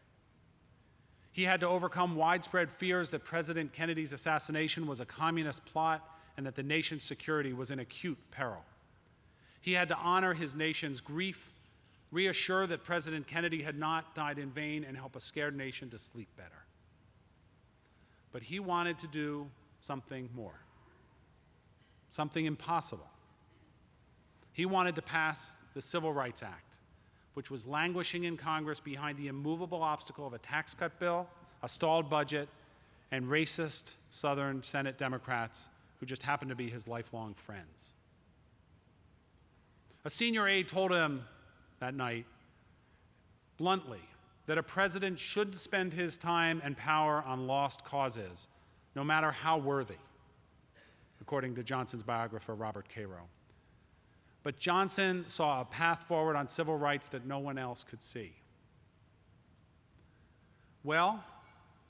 He had to overcome widespread fears that President Kennedy's assassination was a communist plot and that the nation's security was in acute peril. He had to honor his nation's grief, reassure that President Kennedy had not died in vain, and help a scared nation to sleep better. But he wanted to do something more, something impossible. He wanted to pass the Civil Rights Act, which was languishing in Congress behind the immovable obstacle of a tax cut bill, a stalled budget, and racist Southern Senate Democrats who just happened to be his lifelong friends. A senior aide told him that night, bluntly, that a president should spend his time and power on lost causes, no matter how worthy, according to Johnson's biographer, Robert Cairo. But Johnson saw a path forward on civil rights that no one else could see. Well,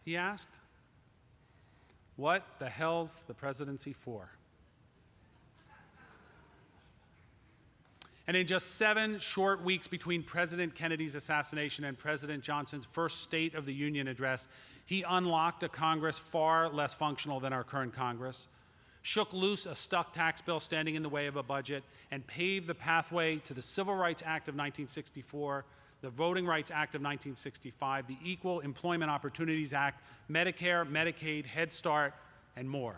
he asked, what the hell's the presidency for? And in just 7 short weeks between President Kennedy's assassination and President Johnson's first State of the Union address, he unlocked a Congress far less functional than our current Congress, shook loose a stuck tax bill standing in the way of a budget, and paved the pathway to the Civil Rights Act of 1964, the Voting Rights Act of 1965, the Equal Employment Opportunities Act, Medicare, Medicaid, Head Start, and more.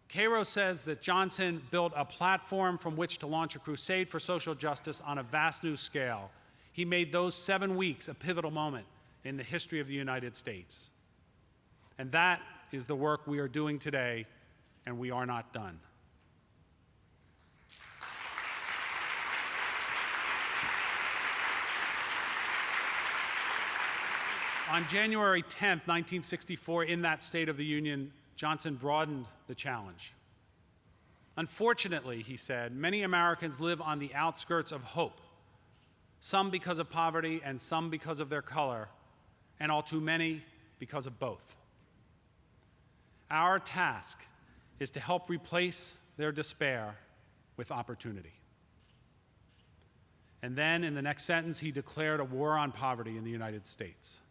Cairo says that Johnson built a platform from which to launch a crusade for social justice on a vast new scale. He made those 7 weeks a pivotal moment in the history of the United States. And that is the work we are doing today, and we are not done. On January 10th, 1964, in that State of the Union, Johnson broadened the challenge. Unfortunately, he said, many Americans live on the outskirts of hope, some because of poverty and some because of their color, and all too many because of both. Our task is to help replace their despair with opportunity. And then, in the next sentence, he declared a war on poverty in the United States.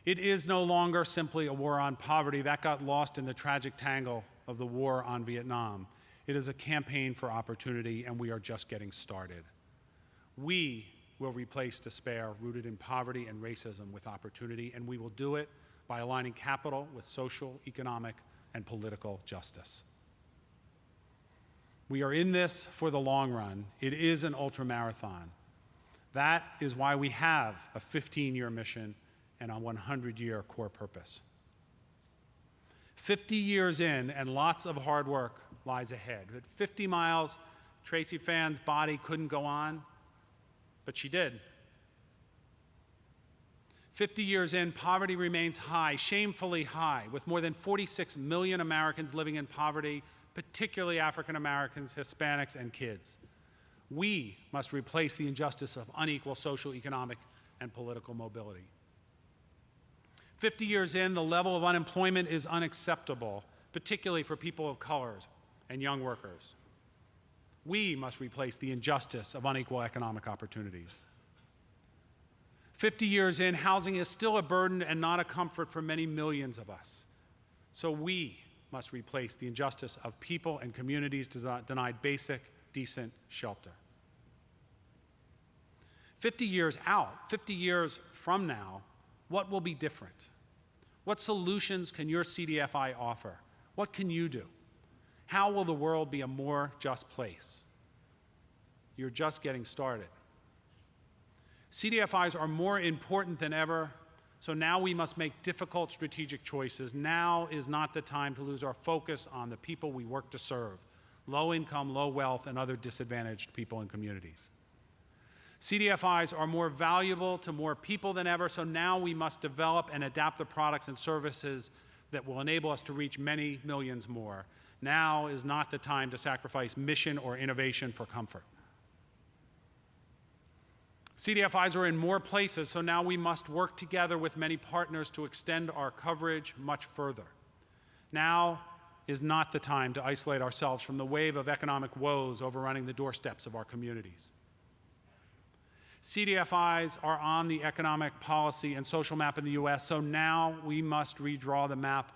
It is no longer simply a war on poverty. That got lost in the tragic tangle of the war on Vietnam. It is a campaign for opportunity, and we are just getting started. We will replace despair rooted in poverty and racism with opportunity, and we will do it by aligning capital with social, economic, and political justice. We are in this for the long run. It is an ultramarathon. That is why we have a 15-year mission and a 100-year core purpose. 50 years in, and lots of hard work lies ahead. At 50 miles, Tracy Fann's body couldn't go on, but she did. 50 years in, poverty remains high, shamefully high, with more than 46 million Americans living in poverty, particularly African Americans, Hispanics, and kids. We must replace the injustice of unequal social, economic, and political mobility. 50 years in, the level of unemployment is unacceptable, particularly for people of color and young workers. We must replace the injustice of unequal economic opportunities. 50 years in, housing is still a burden and not a comfort for many millions of us. So we must replace the injustice of people and communities denied basic, decent shelter. 50 years out, 50 years from now, what will be different? What solutions can your CDFI offer? What can you do? How will the world be a more just place? You're just getting started. CDFIs are more important than ever, so now we must make difficult strategic choices. Now is not the time to lose our focus on the people we work to serve, low income, low wealth, and other disadvantaged people and communities. CDFIs are more valuable to more people than ever, so now we must develop and adapt the products and services that will enable us to reach many millions more. Now is not the time to sacrifice mission or innovation for comfort. CDFIs are in more places, so now we must work together with many partners to extend our coverage much further. Now is not the time to isolate ourselves from the wave of economic woes overrunning the doorsteps of our communities. CDFIs are on the economic policy and social map in the US, so now we must redraw the map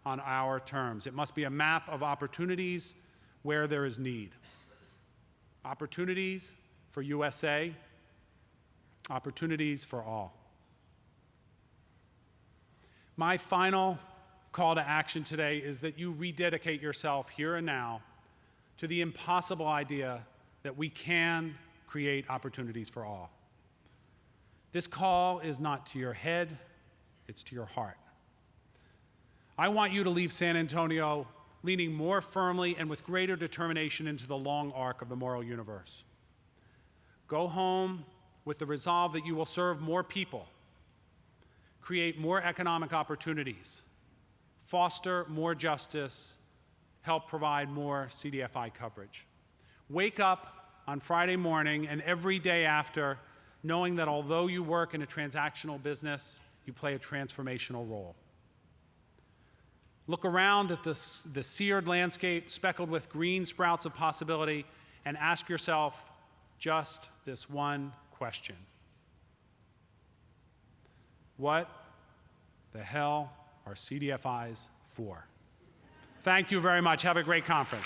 on our terms. It must be a map of opportunities where there is need. Opportunities for USA, opportunities for all. My final call to action today is that you rededicate yourself here and now to the impossible idea that we can create opportunities for all. This call is not to your head, it's to your heart. I want you to leave San Antonio leaning more firmly and with greater determination into the long arc of the moral universe. Go home with the resolve that you will serve more people, create more economic opportunities, foster more justice, help provide more CDFI coverage. Wake up on Friday morning and every day after, knowing that although you work in a transactional business, you play a transformational role. Look around at the seared landscape speckled with green sprouts of possibility and ask yourself just this one question. What the hell are CDFIs for? Thank you very much. Have a great conference.